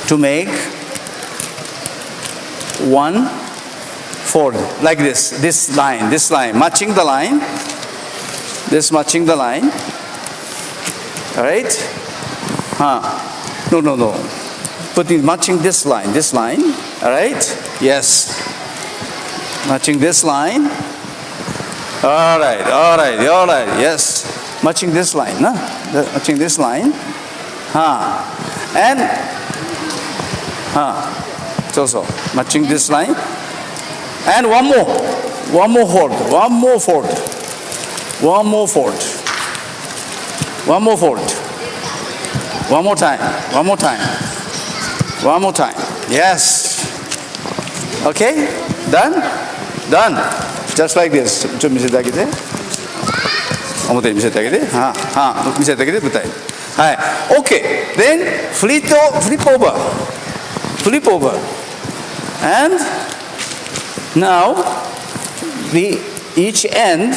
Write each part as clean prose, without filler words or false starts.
to make one fold like this line, matching the line, matching the line. All right? No. Matching this line. All right? Yes. Matching this line. All right. Yes. Matching this line. Matching this line. And so matching this line. And one more fold. One more fold. One more time. Yes. Okay? Done. Just like this. ちょっと見せてあげて。表に見せてあげて。見せてあげて、舞台。はい。Okay. Then flip over. And now each end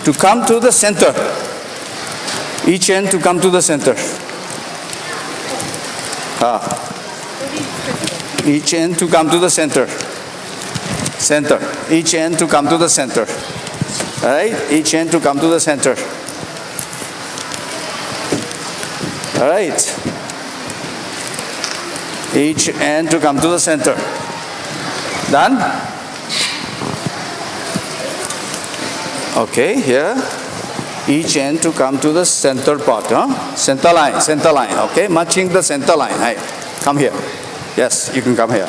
to come to the center. Each end to come to the center. Each end to come to the center. Each end to come to the center. All right? Each end to come to the center. All right? Each end to come to the center. Done? Okay, here. Each end to come to the center part. Center line. Okay, matching the center line. Hey, come here. Yes, you can come here.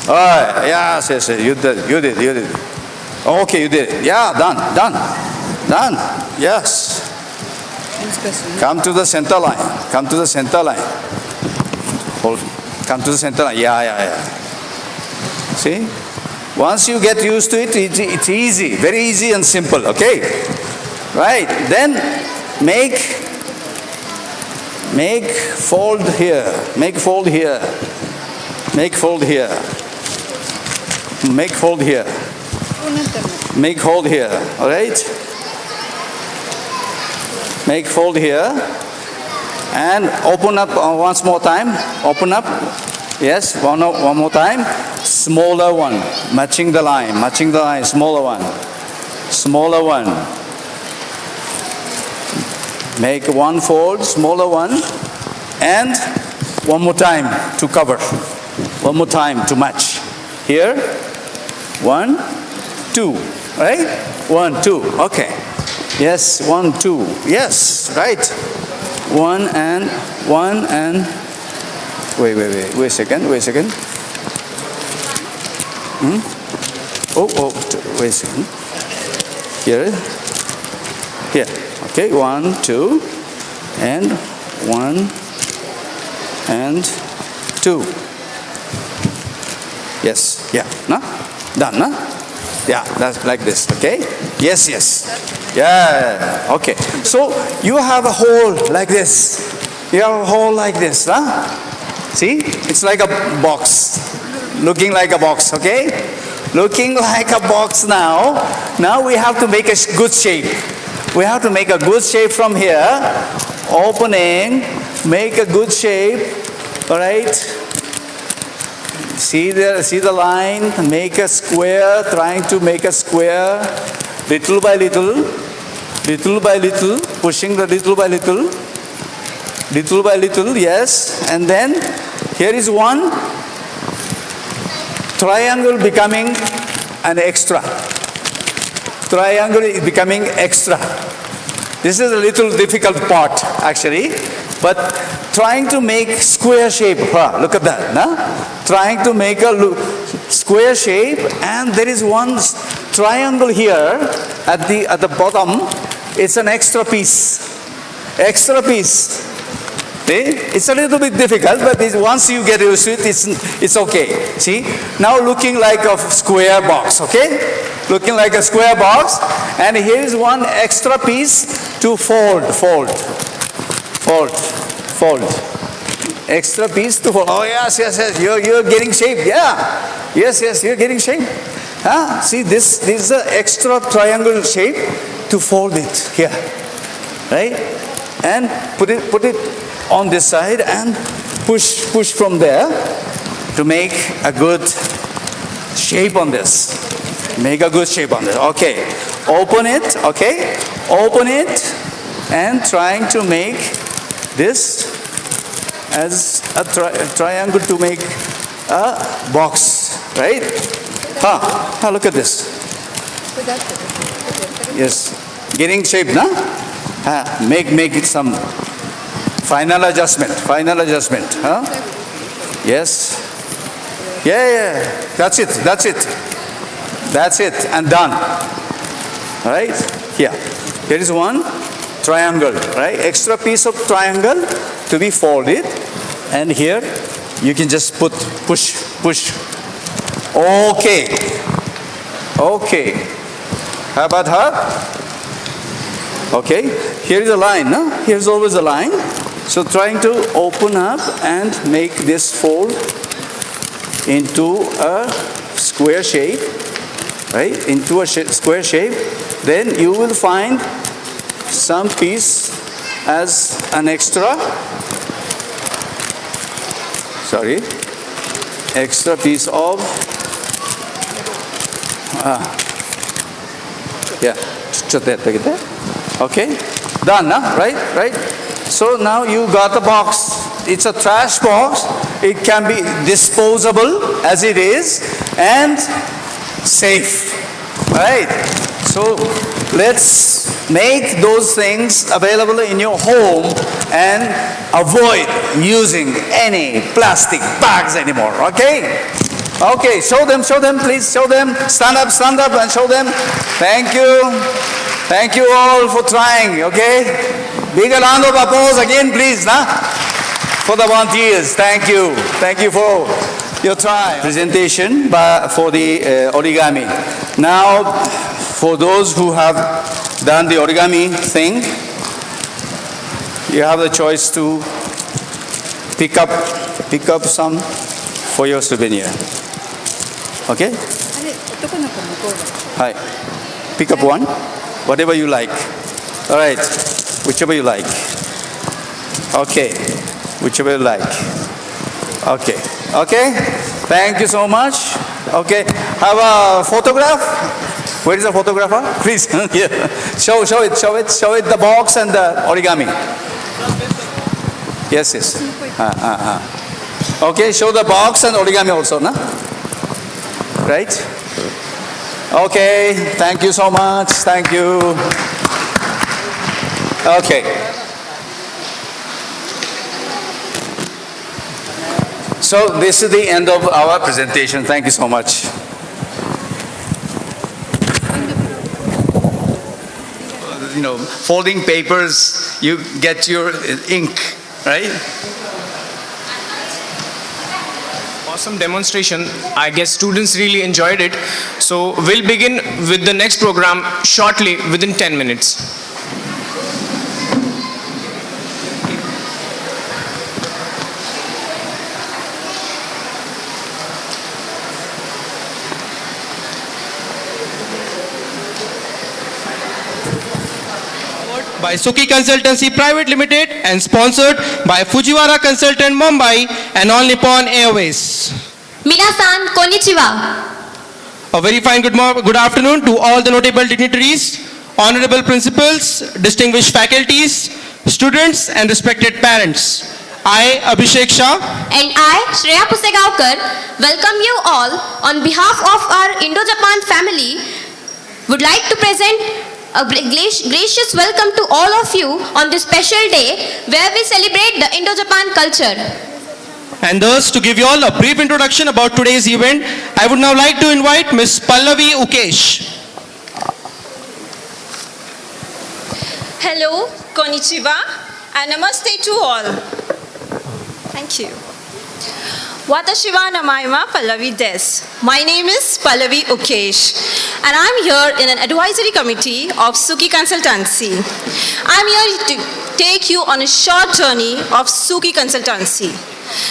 All right. Yes. You did. Okay, you did it. Yeah, done. Yes. Come to the center line. Hold. Come to the center line. Yeah. See? Once you get used to it, it's easy. Very easy and simple. Okay? Right. Then make fold here. Make fold here. Make hold here. All right? Make fold here. And open up once more time. Open up. Yes, one more time. Smaller one. Matching the line. Smaller one. Make one fold, smaller one. And one more time to cover. One more time to match. Here. 1, 2. Right? 1, 2. Okay. Yes, 1, 2. Yes, right. One and wait a second. Oh, wait a second. Here. Okay, 1, 2, and 1 and 2. Yes, yeah, no? Done, no? Yeah, that's like this, okay? Yes. Yeah, okay. So you have a hole like this. Huh? See? It's like a box. Looking like a box, okay? Looking like a box now. Now we have to make a good shape. We have to make a good shape from here. Opening. Make a good shape. All right? See the line? Make a square. Trying to make a square. Little by little. Pushing the little by little. Yes. And then here is one triangle becoming an extra. Triangle is becoming extra. This is a little difficult part actually, but trying to make square shape. Look at that. No? Trying to make a square shape, and there is one triangle here at the bottom. It's an extra piece. See? It's a little bit difficult, but once you get used to it, it's okay. See? Now looking like a square box, okay? Looking like a square box, and here is one extra piece to fold. Extra piece to fold. Oh yes, you're getting shape. Yeah. Yes, you're getting shape. See, this is an extra triangle shape to fold it here, right? And put it on this side and push from there to make a good shape on this. Make a good shape on this. Okay. Open it. Okay. Open it and trying to make this as a triangle to make a box, right? Look at this. Yes. Getting shape, na? Make it some final adjustment. Huh? Yes. Yeah. That's it. And done. Right? Here is one triangle, right? Extra piece of triangle to be folded. And here you can just push. Okay. How about her? Okay. Here is a line, no? Here's always a line. So trying to open up and make this fold into a square shape, right? Into a square shape. Then you will find some piece as an extra piece of okay, done, huh? Right. So now you got the box. It's a trash box. It can be disposable as it is and safe, right? So let's make those things available in your home and avoid using any plastic bags anymore, okay? Okay, show them, please, show them. Stand up and show them. Thank you all for trying, okay? Big round of applause again, please, for the volunteers. Thank you for your time. Presentation for the origami. Now, for those who have done the origami thing, you have the choice to pick up some for your souvenir. Okay? Hi. Pick up one, whatever you like. All right, whichever you like. Okay, whichever you like. Okay. Thank you so much. Okay, have a photograph. Where is the photographer? Please, yeah. Show it, the box and the origami. Yes. Okay, show the box and origami also, na? Right? Okay, thank you so much. Thank you. Okay. So this is the end of our presentation. Thank you so much. Folding papers, you get your ink, right? Awesome demonstration. I guess students really enjoyed it. So we'll begin with the next program shortly, within 10 minutes. By Suki Consultancy Private Limited and sponsored by Fujiwara Consultant Mumbai and All Nippon Airways. Minasan, konnichiwa. A very fine good afternoon to all the notable dignitaries, honorable principals, distinguished faculties, students and respected parents. I, Abhishek Shah, and I, Shreya Pusegaonkar, welcome you all on behalf of our Indo-Japan family. Would like to present a gracious welcome to all of you on this special day where we celebrate the Indo-Japan culture. And thus, to give you all a brief introduction about today's event, I would now like to invite Ms. Pallavi Ukesh. Hello, konnichiwa, and namaste to all. Thank you. Watashi wa namae wa Pallavi desu. My name is Pallavi Ukesh, and I'm here in an advisory committee of Suki Consultancy. I'm here to take you on a short journey of Suki Consultancy.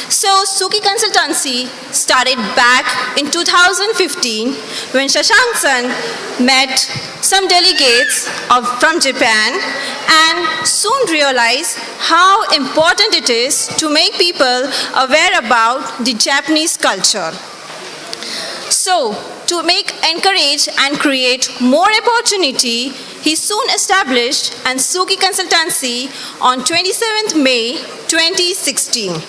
So Suki Consultancy started back in 2015 when Shashank-san met some delegates from Japan and soon realized how important it is to make people aware about the Japanese culture. So, to encourage and create more opportunity, he soon established an Suki Consultancy on 27th May 2016.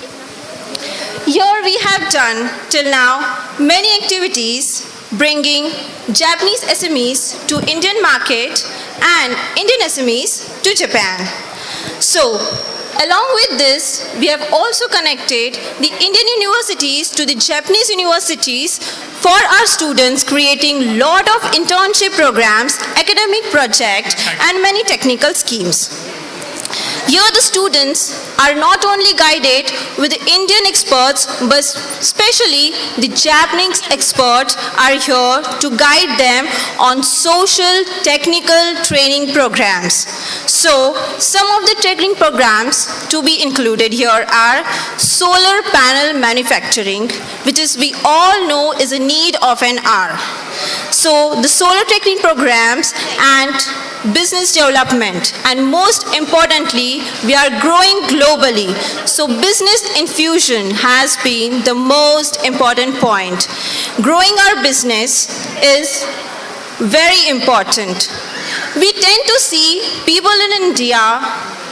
Here we have done till now many activities bringing Japanese SMEs to Indian market and Indian SMEs to Japan. So, along with this, we have also connected the Indian universities to the Japanese universities for our students, creating lot of internship programs, academic projects, and many technical schemes. Here the students are not only guided with the Indian experts, but especially the Japanese experts are here to guide them on social technical training programs. So, some of the training programs to be included here are solar panel manufacturing, which is we all know is a need of an hour. So, the solar training programs and business development, and most importantly, we are growing globally. So business infusion has been the most important point. Growing our business is very important. We tend to see people in India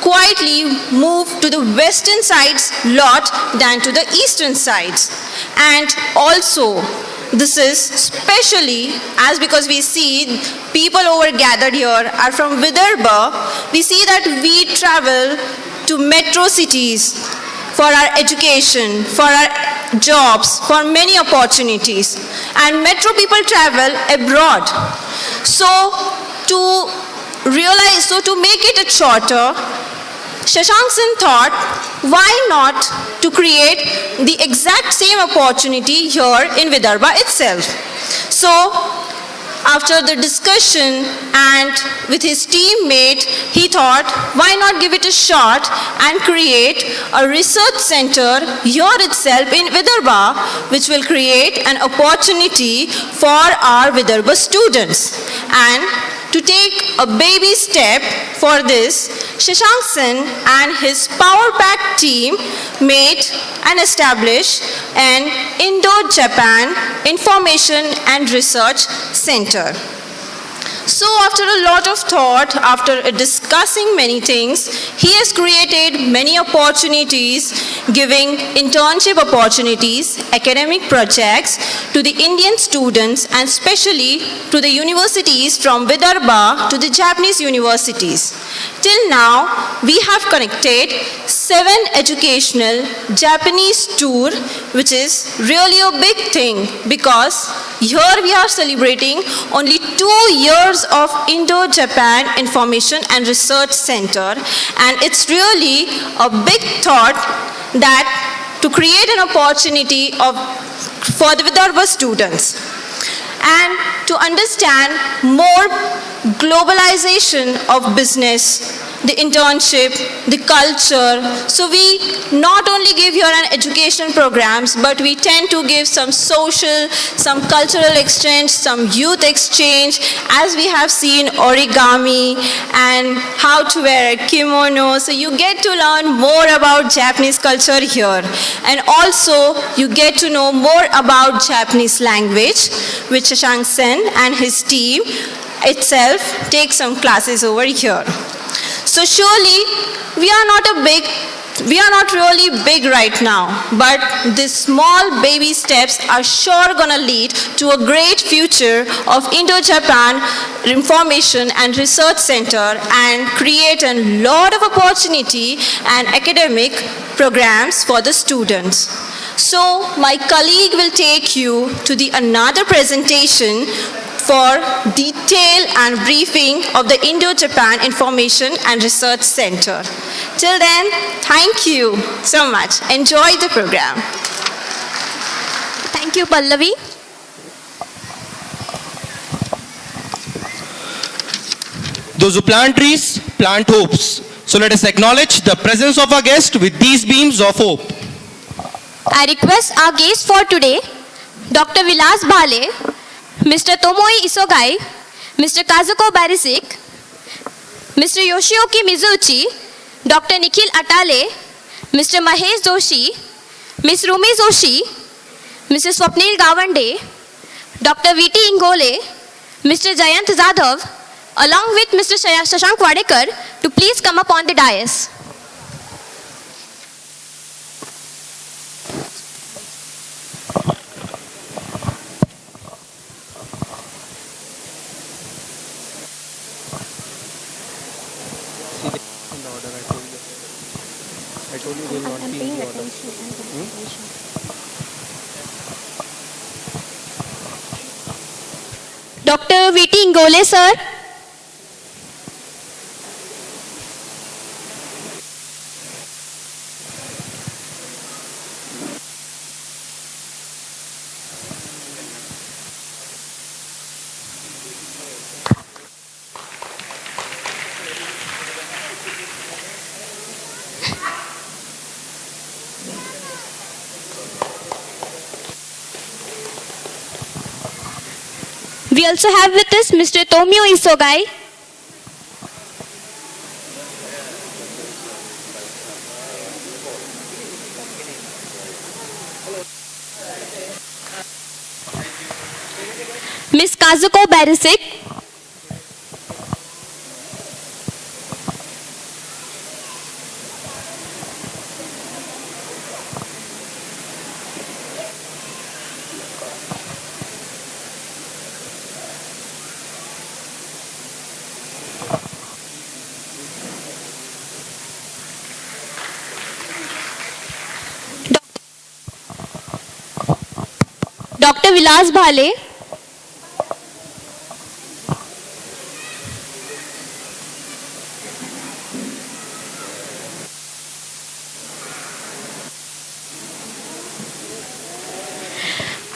quietly move to the western sides lot than to the eastern sides. And also, this is especially as because we see people over gathered here are from Vidarbha, we see that we travel to metro cities for our education, for our jobs, for many opportunities. And metro people travel abroad. So to make it a shorter, Shashank-san thought, why not to create the exact same opportunity here in Vidarbha itself. So, after the discussion and with his teammate, he thought, why not give it a shot and create a research center here itself in Vidarbha, which will create an opportunity for our Vidarbha students. And to take a baby step for this, Shashank-san and his power-packed team made and established an Indo-Japan Information and Research Center. So after a lot of thought, after discussing many things, he has created many opportunities, giving internship opportunities, academic projects to the Indian students and especially to the universities from Vidarbha to the Japanese universities. Till now, we have connected 7 educational Japanese tour, which is really a big thing because here we are celebrating only 2 years of Indo-Japan Information and Research Center, and it's really a big thought that to create an opportunity for the Vidarbha students and to understand more globalization of business, the internship, the culture. So we not only give here an education programs, but we tend to give some social, some cultural exchange, some youth exchange, as we have seen origami and how to wear a kimono. So you get to learn more about Japanese culture here. And also you get to know more about Japanese language, which Shashank-san and his team itself take some classes over here. So surely we are not really big right now, but these small baby steps are sure gonna lead to a great future of Indo-Japan Information and Research Center and create a lot of opportunity and academic programs for the students. So my colleague will take you to another presentation for detail and briefing of the Indo-Japan Information and Research Center. Till then, thank you so much. Enjoy the program. Thank you, Pallavi. Those who plant trees, plant hopes. So let us acknowledge the presence of our guest with these beams of hope. I request our guests for today, Dr. Vilas Bhale, Mr. Tomoe Isogai, Mr. Kazuko Barisik, Mr. Yoshioki Mizuchi, Dr. Nikhil Atale, Mr. Mahesh Joshi, Ms. Rumi Joshi, Mr. Swapnil Gawande, Dr. V.T. Ingole, Mr. Jayant Jadhav, along with Mr. Shashank Wadekar to please come up on the dais. Dr. V.T. Ingole, sir. We also have with us Mr. Tomio Isogai. Ms. Kazuko Barisik. Dr. Vilas Bhale.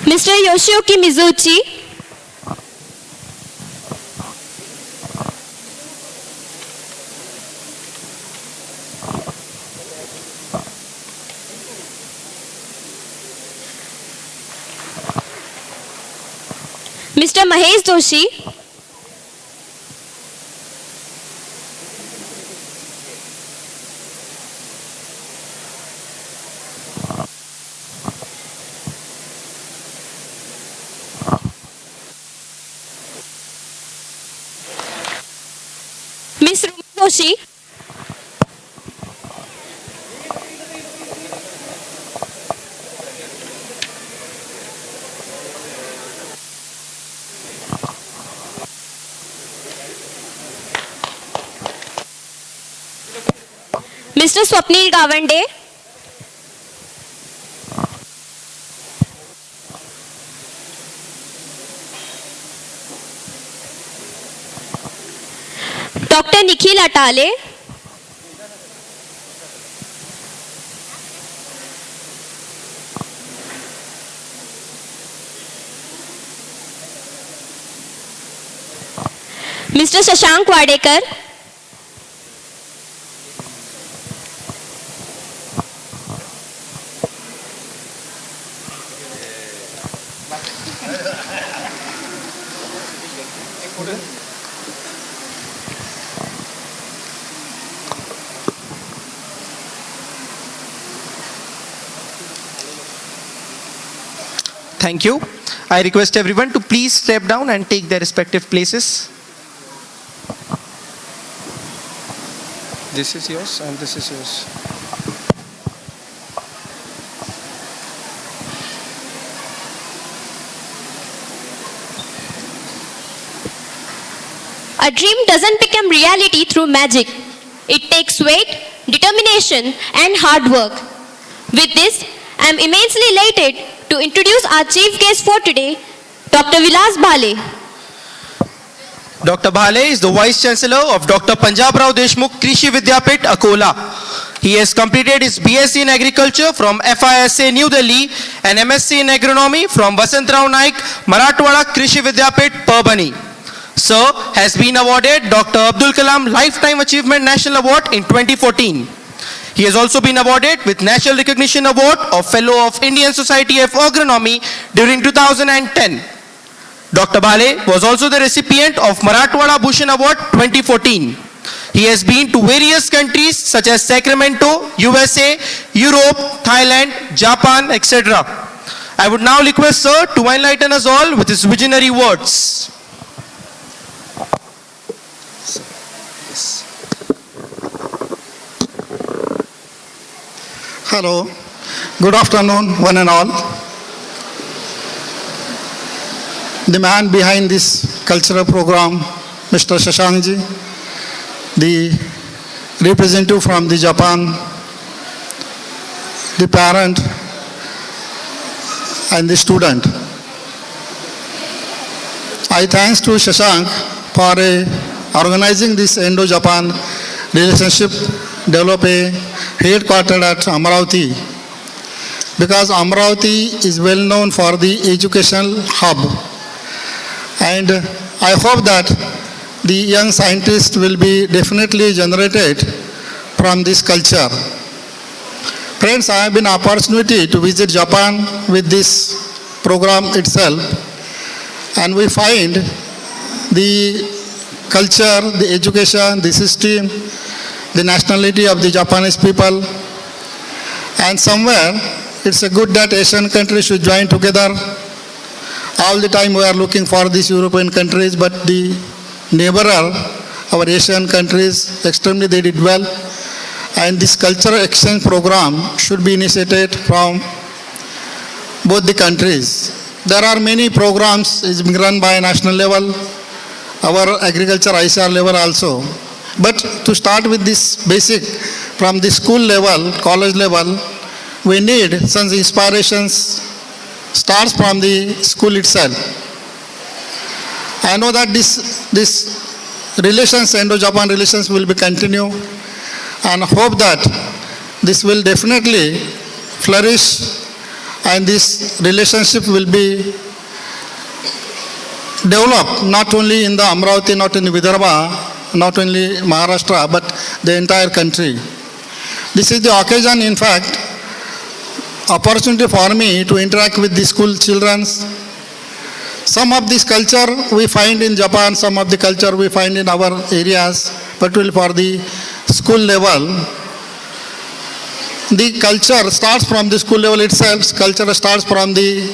Mr. Yoshioki Mizuchi. Mr. Mahesh Joshi. Ms. Rumi Joshi. Mr. Swapnil Gawande. Dr. Nikhil Atale. Mr. Shashank Wadekar. Thank you. I request everyone to please step down and take their respective places. This is yours and this is yours. A dream doesn't become reality through magic. It takes weight, determination, and hard work. With this, I am immensely elated to introduce our chief guest for today, Dr. Vilas Bhale. Dr. Bhale is the Vice Chancellor of Dr. Punjab Rao Deshmukh Krishi Vidyapit, Akola. He has completed his BSc in Agriculture from FISA New Delhi and MSc in Agronomy from Vasantrao Naik Marathwada Krishi Vidyapit, Parbhani. Sir has been awarded Dr. Abdul Kalam Lifetime Achievement National Award in 2014. He has also been awarded with National Recognition Award of Fellow of Indian Society of Agronomy during 2010. Dr. Bhale was also the recipient of Marathwada-Bhushan Award 2014. He has been to various countries such as Sacramento, USA, Europe, Thailand, Japan, etc. I would now request Sir to enlighten us all with his visionary words. Hello, good afternoon, one and all. The man behind this cultural program, Mr. Shashankji, the representative from the Japan, the parent, and the student. I thanks to Shashank for organizing this Indo-Japan relationship, develop a headquartered at Amaravati, because Amaravati is well known for the educational hub. And I hope that the young scientists will be definitely generated from this culture. Friends, I have been opportunity to visit Japan with this program itself, and we find the culture, the education, the system, the nationality of the Japanese people, and somewhere it's a good that Asian countries should join together. All the time we are looking for these European countries, but the neighborer, our Asian countries, extremely they did well. And this cultural exchange program should be initiated from both the countries. There are many programs is being run by national level, our agriculture ICR level also. But to start with this basic, from the school level, college level, we need some inspirations starts from the school itself. I know that this relations, Indo-Japan relations will be continue, and hope that this will definitely flourish, and this relationship will be developed not only in the Amaravati, not in the Vidarbha, not only Maharashtra, but the entire country. This is the occasion, in fact, opportunity for me to interact with the school children. Some of this culture we find in Japan, some of the culture we find in our areas, particularly for the school level. The culture starts from the school level itself, culture starts from the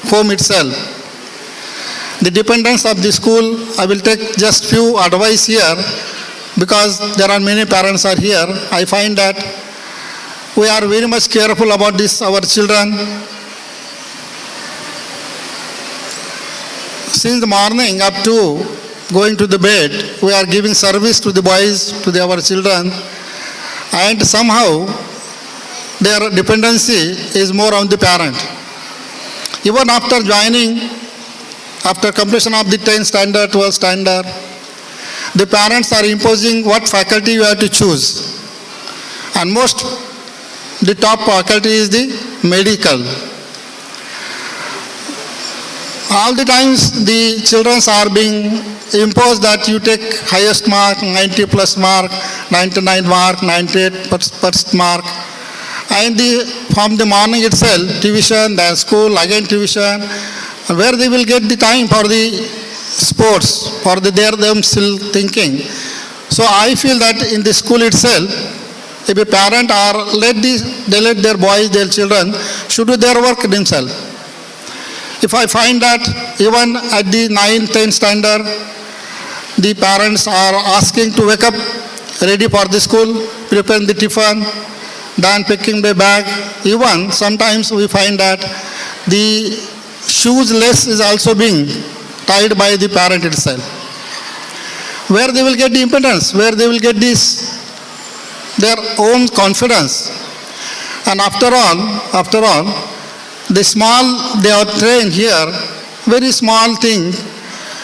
home itself. The dependence of the school, I will take just few advice here, because there are many parents are here. I find that we are very much careful about this, our children. Since the morning up to going to the bed, we are giving service to the boys, to our children, and somehow their dependency is more on the parent. Even after joining, after completion of the 10th standard, 12th standard, the parents are imposing what faculty you have to choose. And the top faculty is the medical. All the times the children are being imposed that you take highest mark, 90 plus mark, 99 mark, 98% mark. And from the morning itself, tuition, then school, again tuition, where they will get the time for the sports, for them still thinking. So I feel that in the school itself, if a parent or let their boys, their children should do their work themselves. If I find that even at the 9th, 10th standard, the parents are asking to wake up ready for the school, preparing the tiffin, then picking the bag. Even sometimes we find that the shoes lace is also being tied by the parent itself. Where they will get the impotence, where they will get their own confidence. And after all, the small they are trained here, very small thing,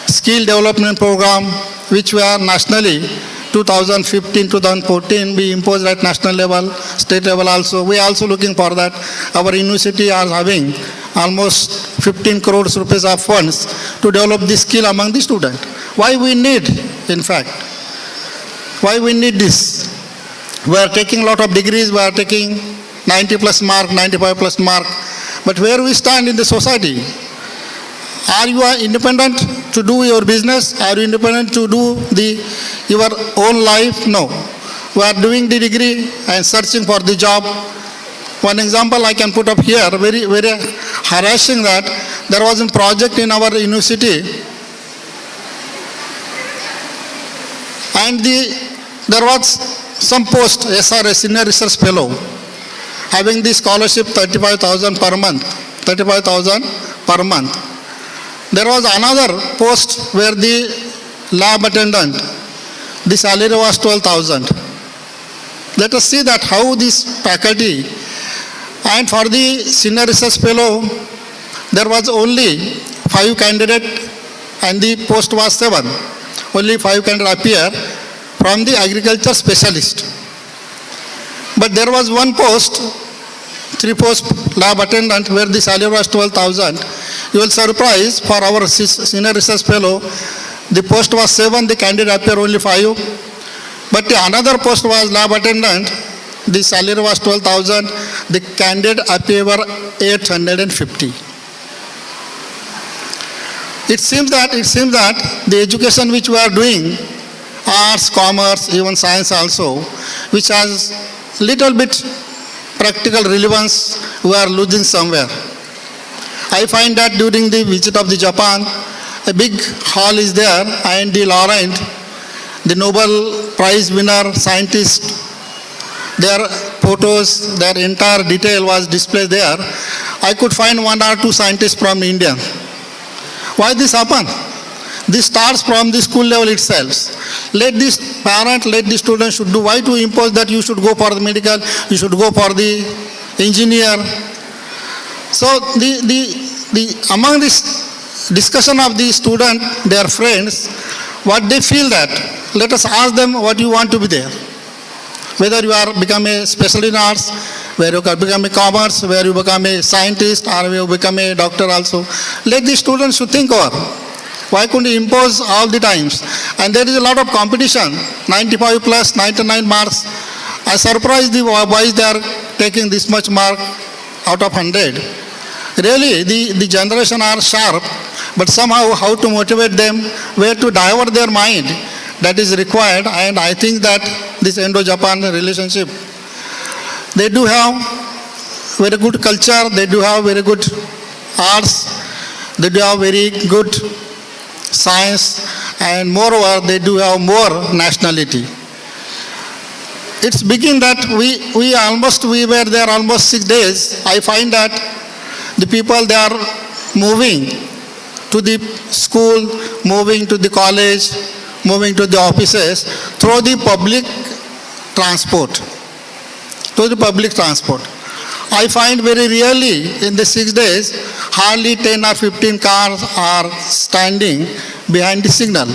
skill development program, which we are nationally, 2015, 2014, we imposed at national level, state level also. We are also looking for that. Our university are having almost 15 crores rupees of funds to develop this skill among the students. Why we need, in fact, why we need this? We are taking a lot of degrees, we are taking 90 plus mark, 95 plus mark. But where we stand in the society? Are you independent to do your business? Are you independent to do your own life? No. We are doing the degree and searching for the job. One example I can put up here, very, very harassing, that there was a project in our university, and there was some post, SRS, Senior Research Fellow, having the scholarship 35,000 per month. 35,000 per month. There was another post where the lab attendant, the salary was 12,000. Let us see that how this faculty, and for the Senior Research Fellow, there was only 5 candidates and the post was 7. Only 5 candidates appear from the agriculture specialist. But there was one post, 3 post lab attendant, where the salary was 12,000. You will surprise, for our Senior Research Fellow, the post was 7, the candidate appear only 5. But the another post was lab attendant, the salary was 12,000, the candidate appear 850. It seems that the education which we are doing, arts, commerce, even science also, which has little bit practical relevance, we are losing somewhere. I find that during the visit of the Japan, a big hall is there, and the Laurent, the Nobel Prize winner scientist, their photos, their entire detail was displayed there. I could find 1 or 2 scientists from India. Why this happen? This starts from the school level itself. Let this parent, let the student should do. Why to impose that you should go for the medical, you should go for the engineer? So among this discussion of the student, their friends, what they feel that, let us ask them what you want to be there. Whether you are become a specialist in arts, where you can become a commerce, where you become a scientist, or you become a doctor also. Let the students should think over. Why couldn't you impose all the times? And there is a lot of competition, 95 plus, 99 marks. I surprised the boys, they are taking this much mark out of 100. Really, the generation are sharp, but somehow how to motivate them, where to divert their mind, that is required. And I think that this Indo-Japan relationship, they do have very good culture, they do have very good arts, they do have very good science, and moreover, they do have more nationality. It's begin that we were there almost 6 days. I find that the people, they are moving to the school, moving to the college, moving to the offices through the public transport. I find very rarely in the 6 days, hardly 10 or 15 cars are standing behind the signal.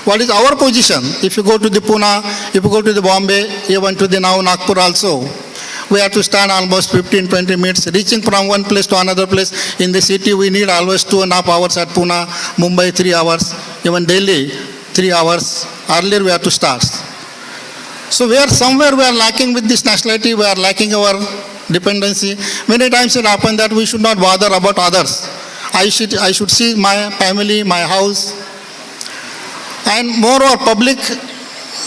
What is our position? If you go to the Pune, if you go to the Bombay, even to the now Nagpur also, we have to stand almost 15-20 minutes, reaching from one place to another place. In the city, we need always 2.5 hours at Pune, Mumbai 3 hours, even Delhi 3 hours. Earlier we have to start. So somewhere we are lacking with this nationality, we are lacking our dependency. Many times it happens that we should not bother about others. I should see my family, my house. And moreover, public,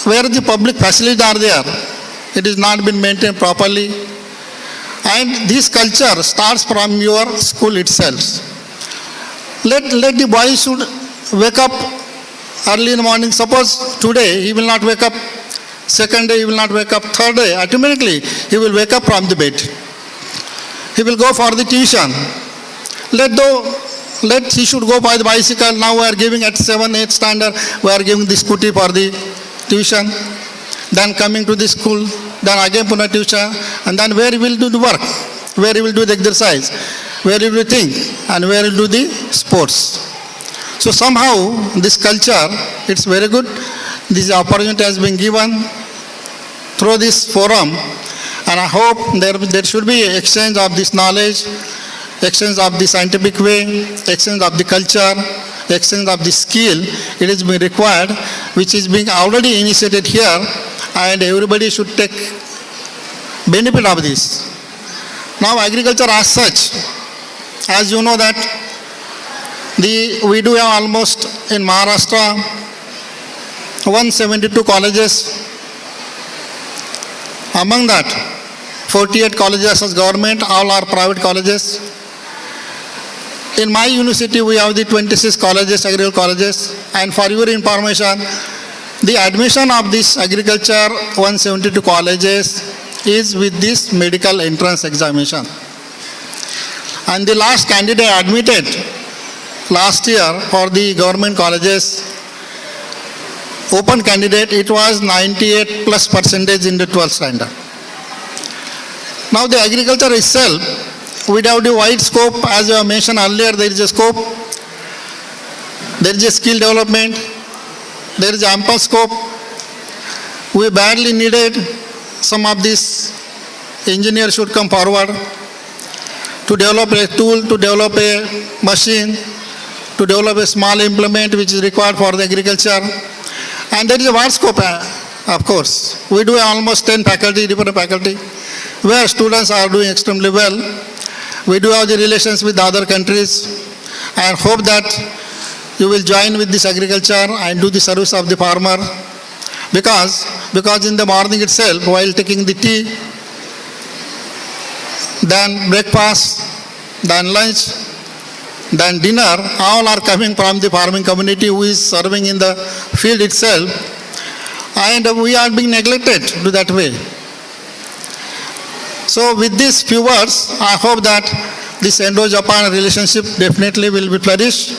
where the public facilities are there, it is not been maintained properly. And this culture starts from your school itself. Let the boy should wake up early in the morning. Suppose today he will not wake up, second day he will not wake up, third day automatically he will wake up from the bed. He will go for the tuition. Let he should go by the bicycle. Now we are giving at 7, 8 standard, we are giving the scooty for the tuition. Then coming to the school, then again Pune tuition, and then where he will do the work, where he will do the exercise, where he will think, and where he will do the sports. So somehow this culture, it's very good. This opportunity has been given through this forum, and I hope there should be exchange of this knowledge, exchange of the scientific way, exchange of the culture, exchange of the skill. It is being required, which is being already initiated here, and everybody should take benefit of this. Now agriculture as such, as you know that we do have almost in Maharashtra 172 colleges. Among that, 48 colleges as government, all are private colleges. In my university, we have the 26 colleges, agricultural colleges. And for your information, the admission of this agriculture 172 colleges is with this medical entrance examination. And the last candidate admitted last year for the government colleges, open candidate, it was 98+% in the 12th standard. Now the agriculture itself, without the wide scope, as I mentioned earlier, there is a scope, there is a skill development, there is ample scope. We badly needed some of these engineers should come forward to develop a tool, to develop a machine, to develop a small implement which is required for the agriculture. And there is a wide scope, of course. We do almost 10 faculty, different faculty, where students are doing extremely well. We do have the relations with other countries and hope that you will join with this agriculture and do the service of the farmer. Because in the morning itself, while taking the tea, then breakfast, then lunch, then dinner, all are coming from the farming community who is serving in the field itself, and we are being neglected to that way. So with these few words, I hope that this Indo-Japan relationship definitely will be flourished.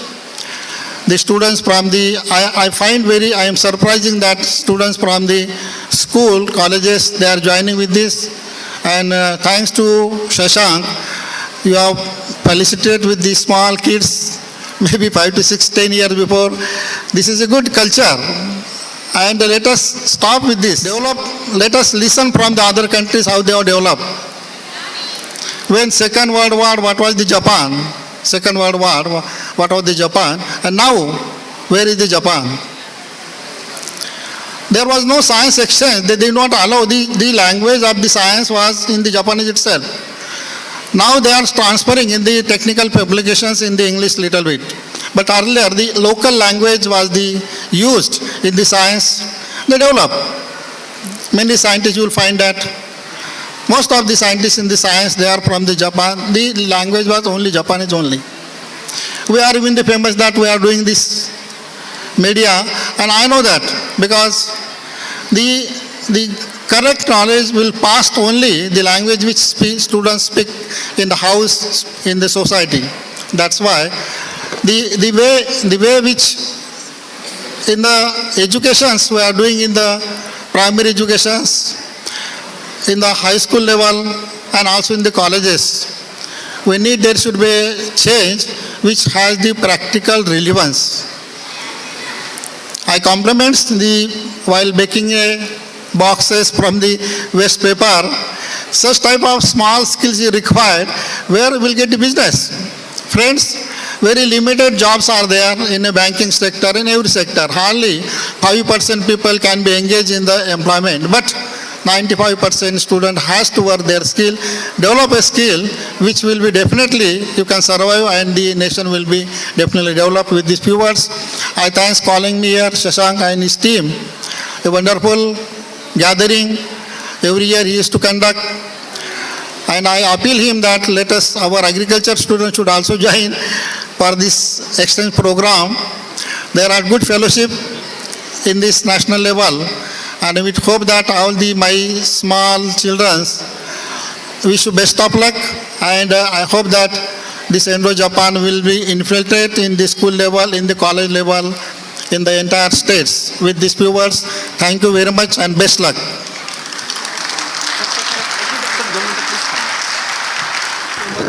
The students from the, I am surprising that students from the school, colleges, they are joining with this. And thanks to Shashank, you have felicitated with the small kids, maybe 5 to 6, 10 years before. This is a good culture. And let us stop with this. Let us listen from the other countries how they have developed. When Second World War, what was the Japan? Second World War, what was the Japan? And now, where is the Japan? There was no science exchange. They did not allow the language of the science was in the Japanese itself. Now they are transferring in the technical publications in the English little bit. But earlier the local language was used in the science. They developed. Many scientists you will find that most of the scientists in the science, they are from the Japan. The language was only Japanese only. We are even famous that we are doing this media, and I know that because the correct knowledge will pass only the language which students speak in the house, in the society. That's why the way which in the educations we are doing in the primary educations, in the high school level and also in the colleges, we need there should be a change which has the practical relevance. I compliment while making boxes from the waste paper, such type of small skills is required where we will get the business. Friends, very limited jobs are there in a banking sector, in every sector. Hardly 5% people can be engaged in the employment. But 95% student has to work their skill, develop a skill which will be definitely, you can survive and the nation will be definitely developed. With these few words, I thanks calling me here, Shashank and his team. A wonderful gathering every year he used to conduct. And I appeal him that let us, our agriculture students should also join for this exchange program. There are good fellowship in this national level. And we hope that all my small children wish you best of luck. And I hope that this Indo-Japan will be infiltrated in the school level, in the college level, in the entire states. With these few words, thank you very much and best luck.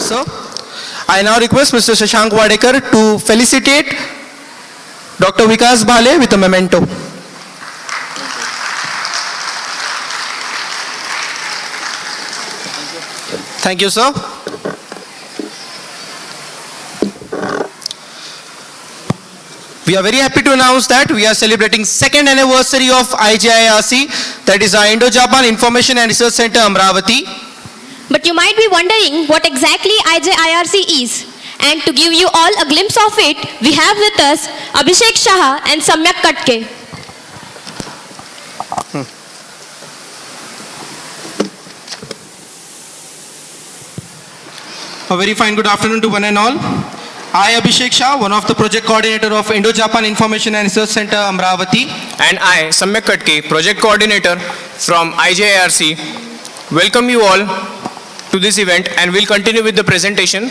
Sir, I now request Mr. Shashank Wadekar to felicitate Dr. Vikas Bhale with a memento. Thank you, sir. We are very happy to announce that we are celebrating second anniversary of IJIRC, that is our Indo-Japan Information and Research Center, Amravati. But you might be wondering what exactly IJIRC is. And to give you all a glimpse of it, we have with us Abhishek Shah and Samyak Katke. A very fine good afternoon to one and all. I, Abhishek Shah, one of the project coordinator of Indo-Japan Information and Research Center, Amravati. And I, Samyak Katke, project coordinator from IJIRC, welcome you all to this event and will continue with the presentation.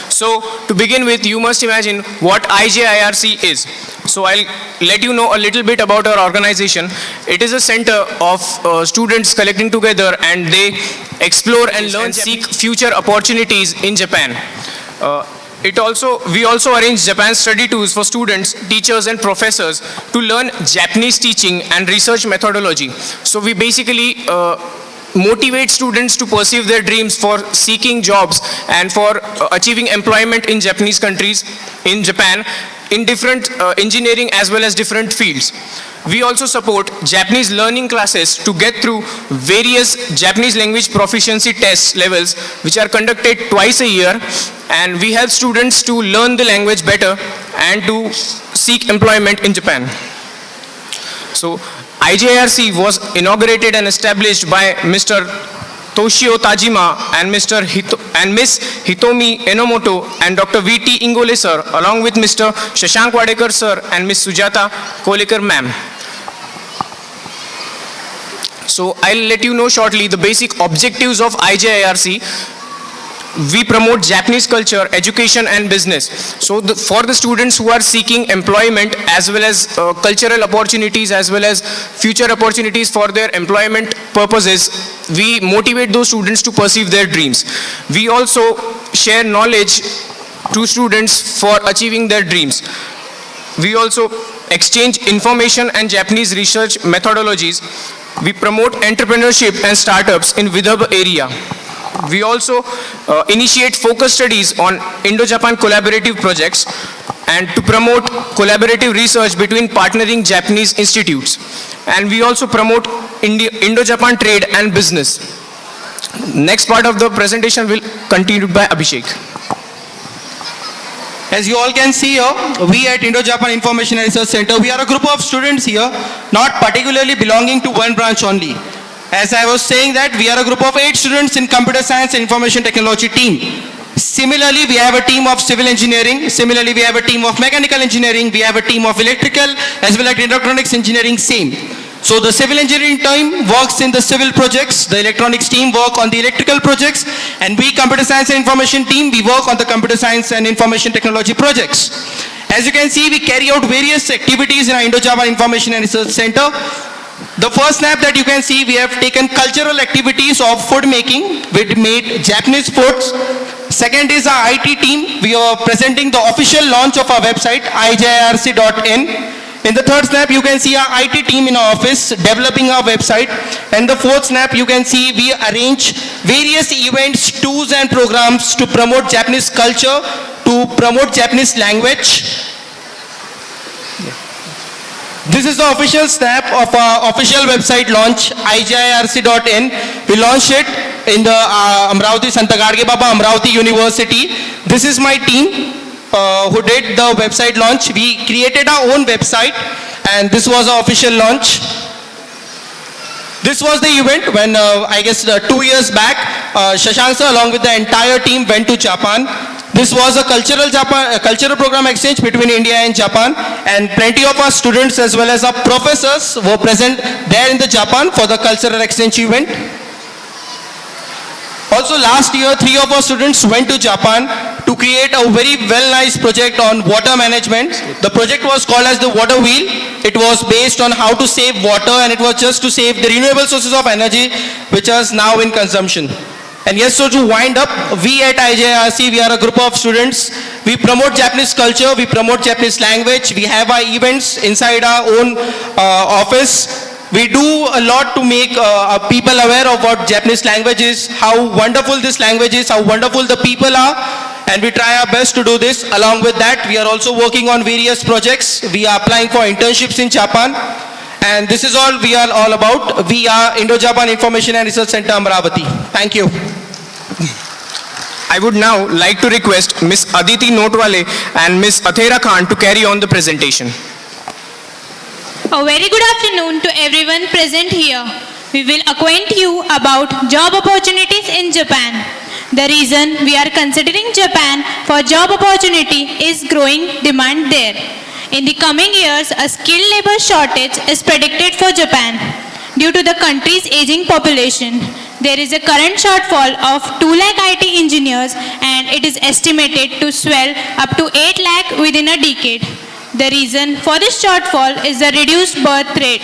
So, to begin with, you must imagine what IJIRC is. So, I'll let you know a little bit about our organization. It is a center of students collecting together and they explore and learn and seek future opportunities in Japan. We also arrange Japan study tours for students, teachers and professors to learn Japanese teaching and research methodology. So we basically motivate students to pursue their dreams for seeking jobs and for achieving employment in Japanese countries, in Japan, in different engineering as well as different fields. We also support Japanese learning classes to get through various Japanese language proficiency test levels which are conducted twice a year, and we help students to learn the language better and to seek employment in Japan. So IJIRC was inaugurated and established by Mr. Toshio Tajima and Miss Hitomi Enomoto and Dr. V.T. Ingole sir, along with Mr. Shashank Wadekar sir and Miss Sujata Kolekar ma'am. So I'll let you know shortly the basic objectives of IJIRC. We promote Japanese culture, education and business. So for the students who are seeking employment as well as cultural opportunities as well as future opportunities for their employment purposes, we motivate those students to pursue their dreams. We also share knowledge to students for achieving their dreams. We also exchange information and Japanese research methodologies. We promote entrepreneurship and startups in Vidarbha area. We also initiate focus studies on Indo-Japan collaborative projects and to promote collaborative research between partnering Japanese institutes. And we also promote Indo-Japan trade and business. Next part of the presentation will continue by Abhishek. As you all can see here, we at Indo-Japan Information and Research Center, we are a group of students here, not particularly belonging to one branch only. As I was saying that we are a group of 8 students in computer science and information technology team. Similarly, we have a team of civil engineering. Similarly, we have a team of mechanical engineering. We have a team of electrical as well as electronics engineering, same. So the civil engineering team works in the civil projects, the electronics team work on the electrical projects, and we computer science and information team, we work on the computer science and information technology projects. As you can see, we carry out various activities in our Indo-Japan Information and Research Center. The first snap that you can see, we have taken cultural activities of food making. We made Japanese foods. Second is our IT team. We are presenting the official launch of our website, ijirc.in. In the third snap, you can see our IT team in our office developing our website. And the fourth snap, you can see we arrange various events, tours and programs to promote Japanese culture, to promote Japanese language. This is the official snap of our official website launch, ijirc.in. We launched it in the Amravati Santa Gadge Baba Amravati University. This is my team who did the website launch. We created our own website and this was our official launch. This was the event when I guess 2 years back, Shashank sir along with the entire team went to Japan. This was a cultural program exchange between India and Japan, and plenty of our students as well as our professors were present there in the Japan for the cultural exchange event. Also last year, 3 of our students went to Japan to create a very nice project on water management. The project was called as the water wheel. It was based on how to save water, and it was just to save the renewable sources of energy which are now in consumption. And yes, so to wind up, we at IJIRC, we are a group of students. We promote Japanese culture, we promote Japanese language, we have our events inside our own office. We do a lot to make people aware of what Japanese language is, how wonderful this language is, how wonderful the people are. and we try our best to do this. Along with that, we are also working on various projects. We are applying for internships in Japan, and this is all we are all about. We are Indo-Japan Information and Research Center, Amravati. Thank you. I would now like to request Ms. Aditi Notwale and Ms. Athera Khan to carry on the presentation. A very good afternoon to everyone present here. We will acquaint you about job opportunities in Japan. The reason we are considering Japan for job opportunity is growing demand there. In the coming years, a skilled labor shortage is predicted for Japan. Due to the country's aging population, there is a current shortfall of 2 lakh IT engineers, and it is estimated to swell up to 8 lakh within a decade. The reason for this shortfall is the reduced birth rate.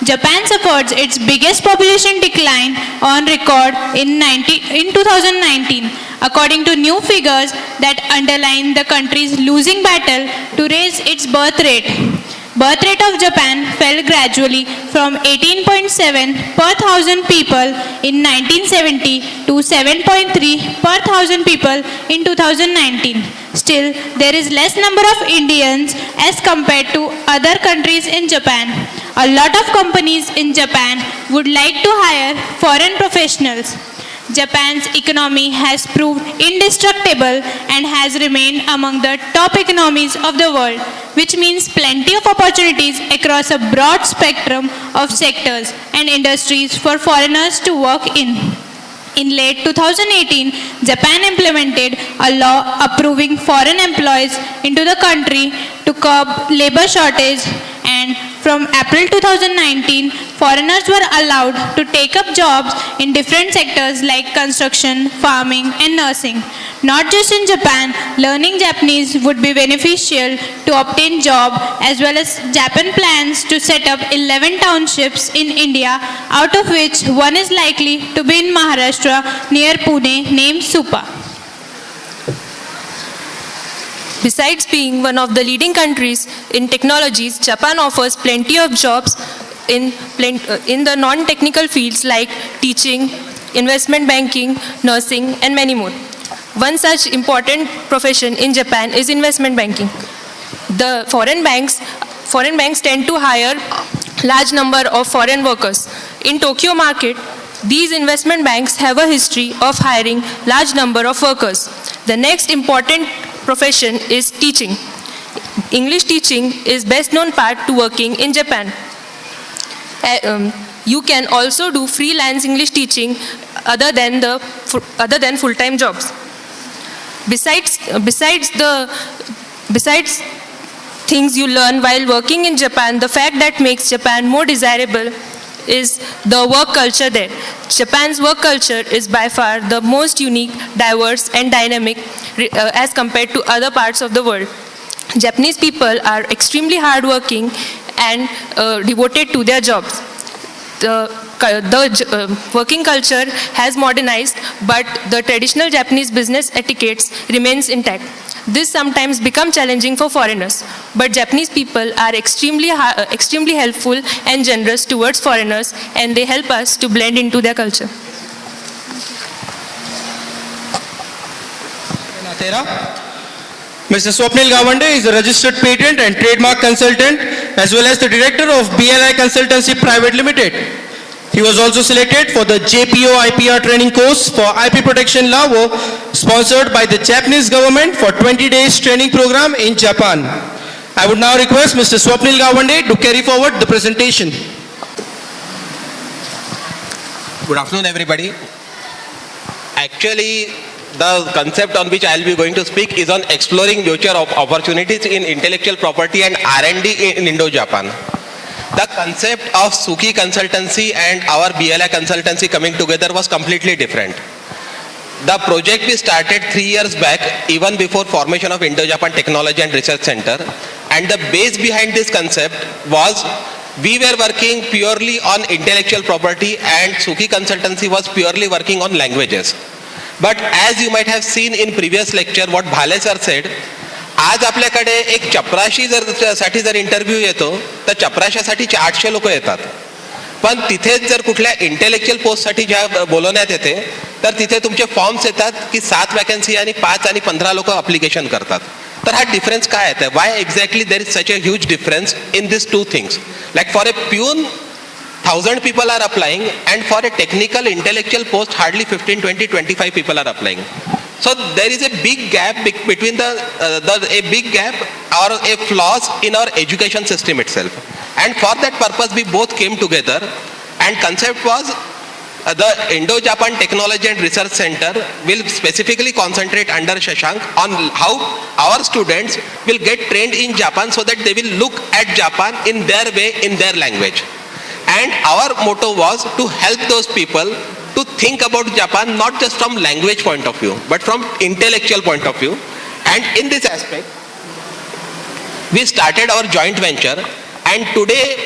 Japan suffered its biggest population decline on record in 2019, according to new figures that underline the country's losing battle to raise its birth rate. Birth rate of Japan fell gradually from 18.7 per thousand people in 1970 to 7.3 per thousand people in 2019. Still, there is less number of Indians as compared to other countries in Japan. A lot of companies in Japan would like to hire foreign professionals. Japan's economy has proved indestructible and has remained among the top economies of the world, which means plenty of opportunities across a broad spectrum of sectors and industries for foreigners to work in. In late 2018, Japan implemented a law approving foreign employees into the country to curb labor shortage, and from April 2019, foreigners were allowed to take up jobs in different sectors like construction, farming, and nursing. Not just in Japan, learning Japanese would be beneficial to obtain job, as well as Japan plans to set up 11 townships in India, out of which one is likely to be in Maharashtra near Pune, named Supa. Besides being one of the leading countries in technologies, Japan offers plenty of jobs in the non-technical fields like teaching, investment banking, nursing, and many more. One such important profession in Japan is investment banking. The foreign banks tend to hire large number of foreign workers. In Tokyo market, these investment banks have a history of hiring large number of workers. The next important profession is teaching. English teaching is best known part to working in Japan. You can also do freelance English teaching other than full-time jobs. Besides things you learn while working in Japan, the fact that makes Japan more desirable is the work culture there. Japan's work culture is by far the most unique, diverse, and dynamic as compared to other parts of the world. Japanese people are extremely hardworking and devoted to their jobs. The working culture has modernized, but the traditional Japanese business etiquettes remains intact. This sometimes becomes challenging for foreigners, but Japanese people are extremely helpful and generous towards foreigners, and they help us to blend into their culture. Mr. Swapnil Gawande is a registered patent and trademark consultant, as well as the director of BLI Consultancy Private Limited. He was also selected for the JPO IPR training course for IP protection law, sponsored by the Japanese government for 20 days training program in Japan. I would now request Mr. Swapnil Gawande to carry forward the presentation. Good afternoon, everybody. Actually, the concept on which I will be going to speak is on exploring future opportunities in intellectual property and R&D in Indo-Japan. The concept of Suki consultancy and our BLI consultancy coming together was completely different. The project we started 3 years back, even before formation of Indo-Japan Technology and Research Center, and the base behind this concept was we were working purely on intellectual property and Suki consultancy was purely working on languages. But as you might have seen in previous lecture, what Bhale sir said, आज आपल्याकडे एक चपराशी साठी जर interview येतो तर चपराशासाठी 800 लोक येतात. पण तिथेच जर कुठल्या इंटेलेक्च्युअल पोस्टसाठी ज्या बोलवण्यात येते तर तिथे तुमचे फॉर्म्स येतात की 7 वॅकन्सी आणि 5 आणि 15 लोक अप्लिकेशन करतात. तर हा डिफरन्स काय आहे? Why exactly there is such a huge difference in this 2 things. Like for a peon 1000 people are applying, and for a technical intellectual post hardly 15, 20, 25 people are applying. So there is a big gap between a big gap or a flaws in our education system itself. And for that purpose we both came together, and concept was the Indo-Japan Technology and Research Center will specifically concentrate under Shashank on how our students will get trained in Japan so that they will look at Japan in their way, in their language. And our motto was to help those people to think about Japan not just from language point of view, but from intellectual point of view. And in this aspect, we started our joint venture. And today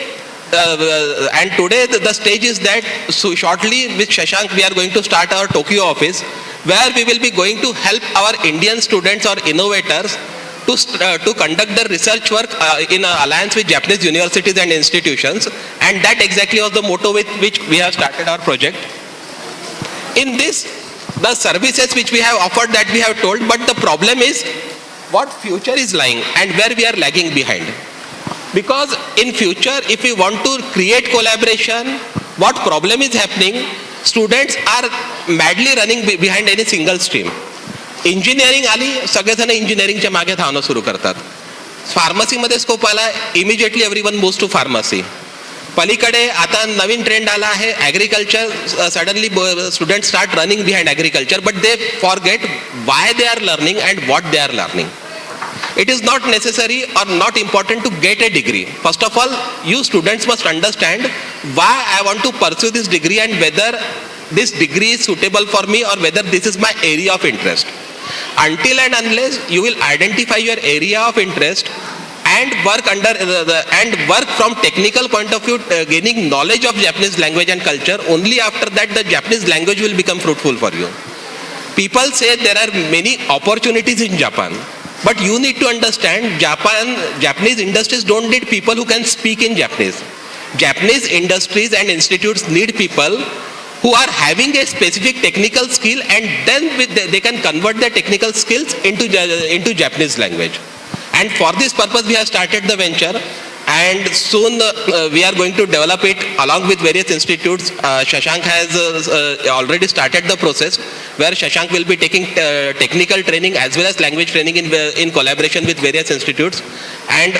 the stage is that so shortly with Shashank we are going to start our Tokyo office, where we will be going to help our Indian students or innovators to conduct the research work in alliance with Japanese universities and institutions, and that exactly was the motto with which we have started our project. In this, the services which we have offered, that we have told, but the problem is what future is lying and where we are lagging behind. Because in future, if we want to create collaboration, what problem is happening? Students are madly running behind any single stream. Engineering आली, सगळेजण इंजिनिअरिंगच्या मागे धावणं सुरू करतात. फार्मसीमध्ये scope आला, immediately everyone moves to pharmacy. पलीकडे आता नवीन ट्रेंड आला आहे agriculture. Suddenly student start running behind agriculture, but they forget why they are learning and what they are learning. It is not necessary or not important to get a degree. First of all, you students must understand why I want to pursue this degree and whether this degree is suitable for me or whether this is my area of interest. Until and unless you will identify your area of interest and work work from technical point of view, gaining knowledge of Japanese language and culture, only after that the Japanese language will become fruitful for you. People say there are many opportunities in Japan, but you need to understand Japanese industries don't need people who can speak in Japanese. Japanese industries and institutes need people who are having a specific technical skill, and then they can convert their technical skills into Japanese language. And for this purpose we have started the venture, and soon we are going to develop it along with various institutes. Shashank has already started the process where Shashank will be taking technical training as well as language training in collaboration with various institutes, and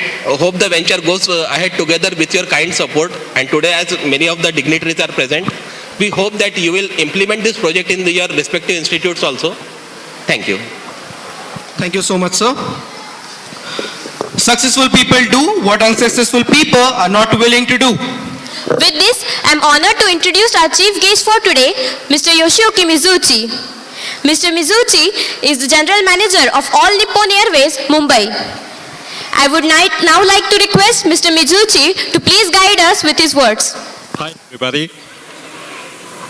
hope the venture goes ahead together with your kind support. And today, as many of the dignitaries are present, we hope that you will implement this project in your respective institutes also. Thank you. Thank you so much, sir. Successful people do what unsuccessful people are not willing to do. With this, I am honored to introduce our chief guest for today, Mr. Yoshiyuki Mizuchi. Mr. Mizuchi is the General Manager of All Nippon Airways, Mumbai. I would now like to request Mr. Mizuchi to please guide us with his words. Hi, everybody.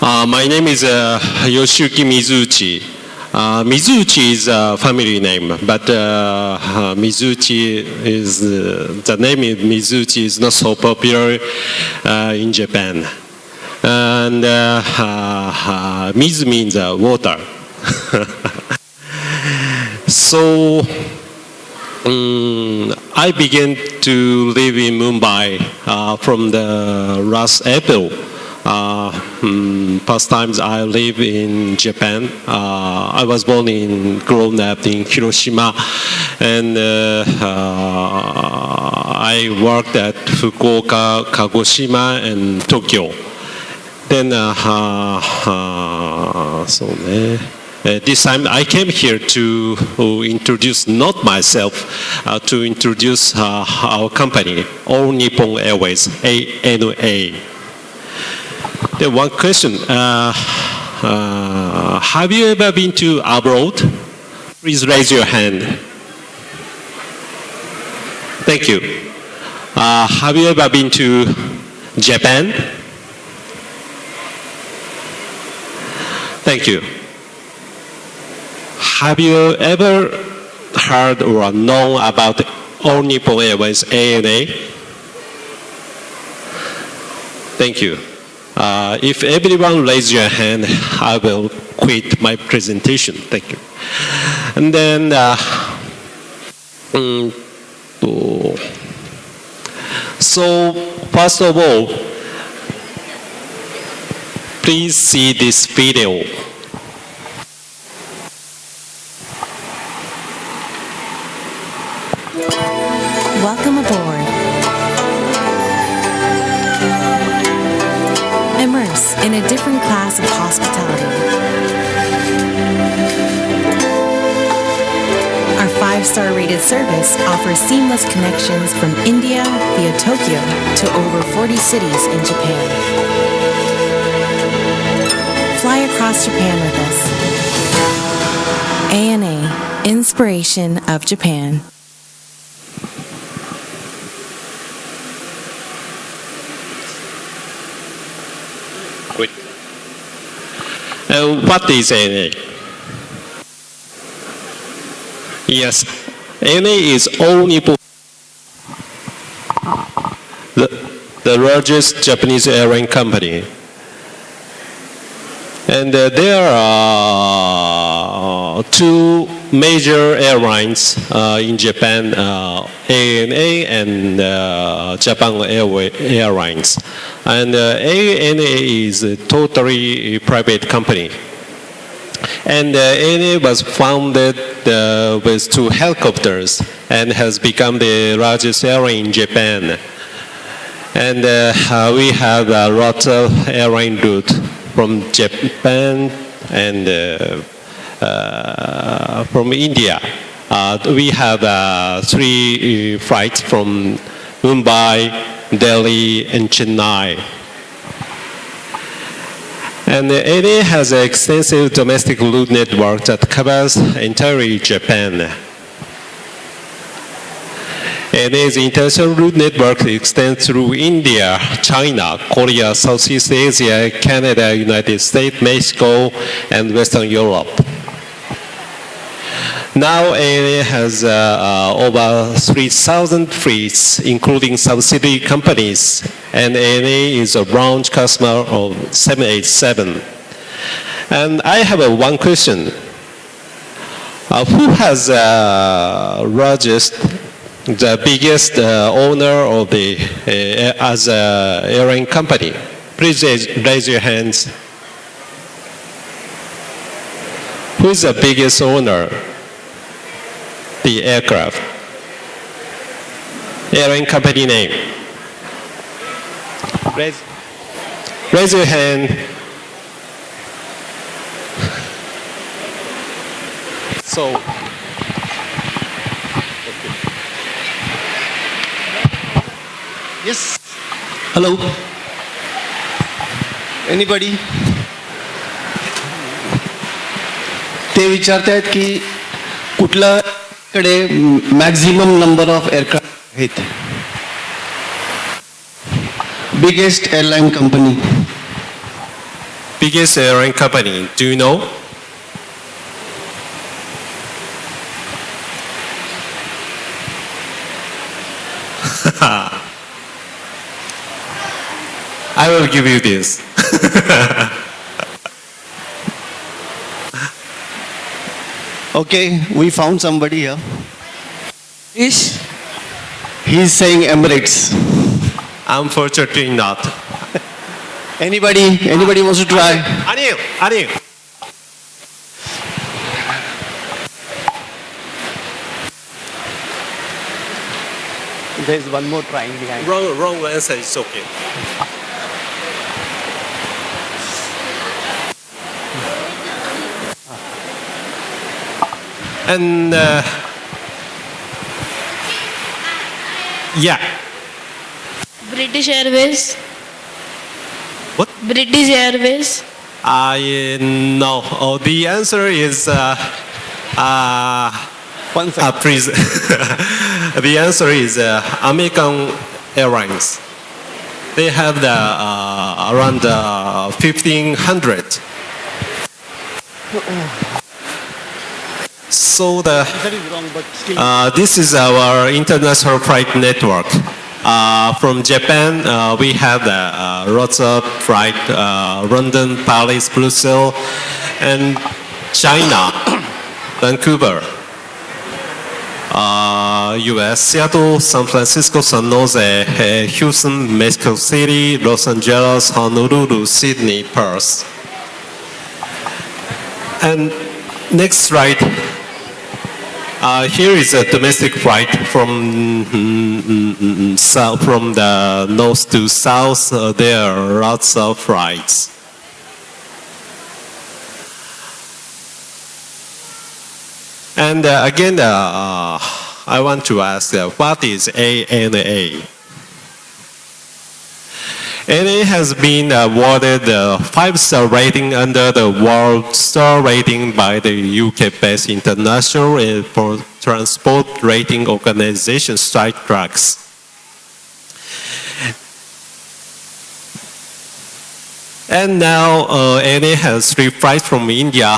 My name is Yoshiyuki Mizuchi. Mizuchi is a family name, but Mizuchi is the name of Mizuchi is not so popular in Japan. And Mizu means water. So I began to live in Mumbai from the last April. Past times I live in Japan. I was grown up in Hiroshima, and I worked at Fukuoka, Kagoshima, and Tokyo. Then this time I came here to introduce not myself, to introduce our company, All Nippon Airways, ANA. Then one question, have you ever been to abroad? Please raise your hand. Thank you. Have you ever been to Japan? Thank you. Have you ever heard or known about All Nippon Airways, ANA? Thank you. If everyone raise your hand, I will quit my presentation. Thank you. And then, so first of all, please see this video. Welcome aboard. Immerse in a different class of hospitality. Our 5-star rated service offers seamless connections from India via Tokyo to over 40 cities in Japan. Fly across Japan with us. ANA, Inspiration of Japan. Great. What is ANA? Yes, ANA is All Nippon, the largest Japanese airline company. And there are two major airlines in Japan, ANA and Japan Airlines. And ANA is a totally private company. And ANA was founded with 2 helicopters and has become the largest airline in Japan. And we have a lot of airline route from Japan and from India. We have 3 flights from Mumbai, Delhi, and Chennai. And ANA has an extensive domestic route network that covers entirely Japan. ANA's international route network extends through India, China, Korea, Southeast Asia, Canada, United States, Mexico, and Western Europe. Now ANA has over 3,000 fleets, including subsidiary companies, and ANA is a branch customer of 787. And I have one question. Who has the biggest owner of the as a airline company? Please raise your hands. Who is the biggest owner? The aircraft. Airline company name. Raise your hand. So. Yes. Hello. Anybody? ते विचारतायत की कुठल्याकडे maximum number of aircraft आहेत. Biggest airline company. Biggest airline company. Do you know? I will give you this. Okay, we found somebody here. He's saying Emirates. Unfortunately not. Anybody wants to try? Anil. There's one more trying behind. Wrong answer, it's okay. And yeah. British Airways. What? British Airways. No. Oh, the answer is please. The answer is American Airlines. They have the around 1,500. So this is our international flight network. From Japan, we have lots of flight, London, Paris, Brussels, and China, Vancouver, US, Seattle, San Francisco, San Jose, Houston, Mexico City, Los Angeles, Honolulu, Sydney, Perth. And next slide. Here is a domestic flight from south, from the north to south. There are lots of flights. And again, I want to ask, what is ANA? ANA has been awarded a 5-star rating under the World Star Rating by the UK-based International Transport Rating Organization, Skytrax. And now ANA has 3 flights from India,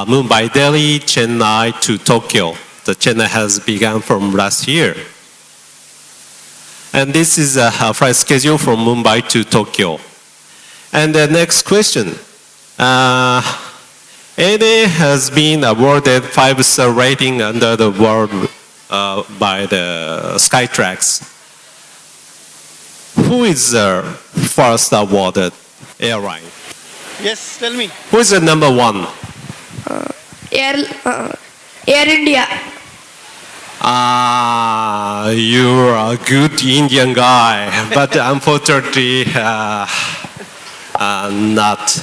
Mumbai, Delhi, Chennai to Tokyo. The Chennai has begun from last year. And this is a flight schedule from Mumbai to Tokyo. And the next question. ANA has been awarded 5-star rating under the world by the Skytrax. Who is the first awarded airline? Yes, tell me. Who is the number 1? Air India. You're a good Indian guy, but unfortunately, not.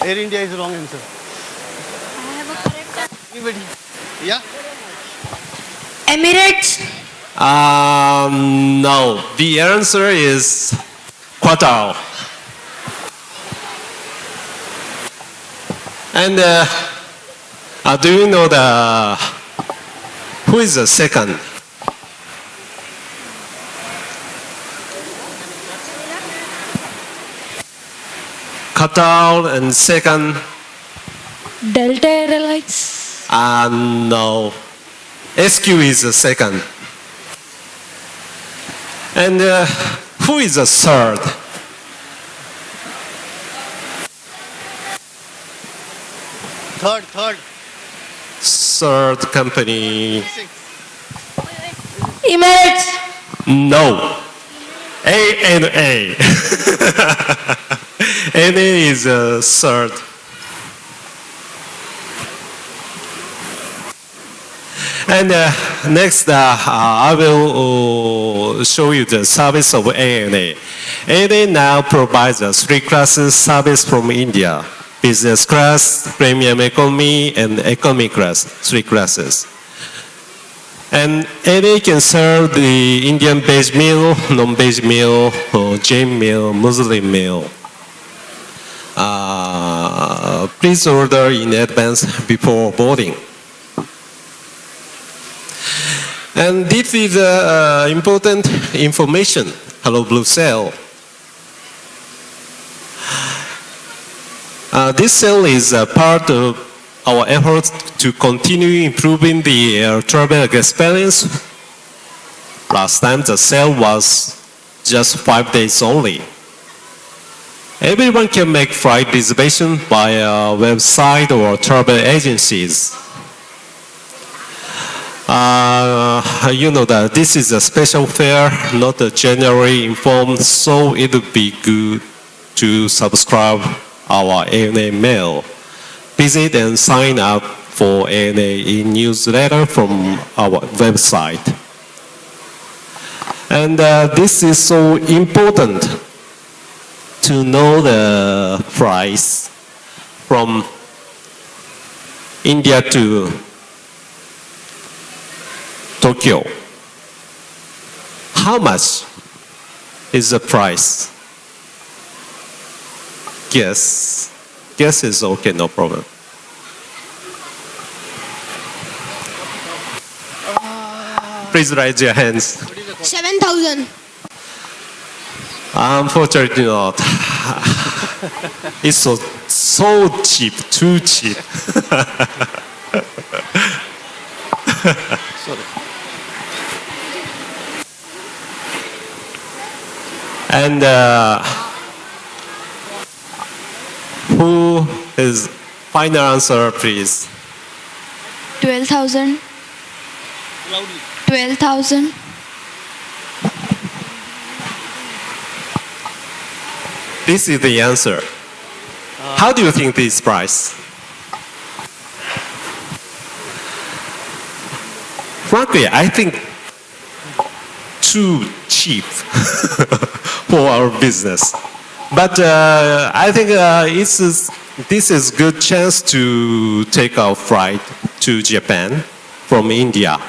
Air India is the wrong answer. I have a correct answer. Anybody? Yeah? Emirates. No. The answer is Qatar. And do you know who is the second? Qatar and second? Delta Airlines. No. SQ is the second. And who is the third? Third. Third company. Emirates. No. ANA. ANA is third. And next, I will show you the service of ANA. ANA now provides a 3 classes service from India: business class, premium economy, and economy class, 3 classes. And ANA can serve the Indian veg meal, non-veg meal, Jain meal, Muslim meal. Please order in advance before boarding. And this is important information. Hello, Blue Cell. This cell is a part of our efforts to continue improving the air travel experience. Last time the cell was just 5 days only. Everyone can make flight reservation via website or travel agencies. You know that this is a special fare, not a generally informed, so it would be good to subscribe our ANA mail. Visit and sign up for ANA newsletter from our website. And this is so important to know the price from India to Tokyo. How much is the price? Guess. Guess is okay, no problem. Please raise your hands. 7,000. Unfortunately not. It's so cheap, too cheap. And who is final answer, please? 12,000. 12,000. This is the answer. How do you think this price? Frankly, I think too cheap for our business. But I think this is good chance to take our flight to Japan from India.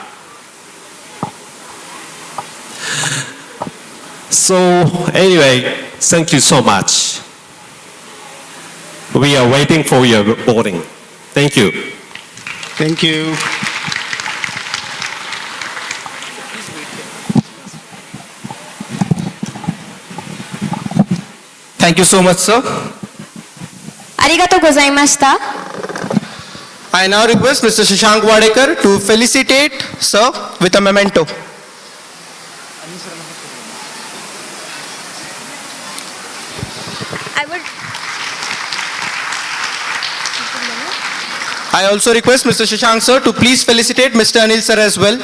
So anyway, thank you so much. We are waiting for your boarding. Thank you. Thank you. Thank you so much, sir. Arigatou gozaimashita. I now request Mr. Shashank Wadekar to felicitate sir with a memento. I also request Mr. Shashank sir to please felicitate Mr. Anil sir as well.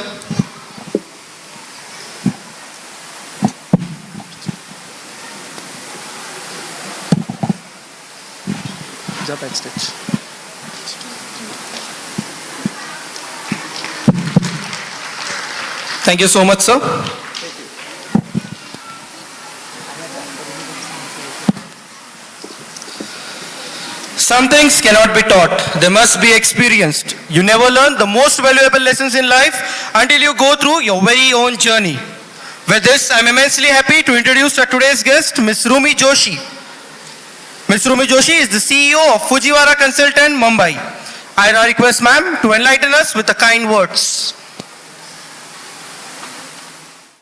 Thank you so much, sir. Some things cannot be taught, they must be experienced. You never learn the most valuable lessons in life until you go through your very own journey. With this, I am immensely happy to introduce our today's guest, Ms. Rumi Joshi. Ms. Rumi Joshi is the CEO of Fujiwara Consultant, Mumbai. I now request ma'am to enlighten us with the kind words.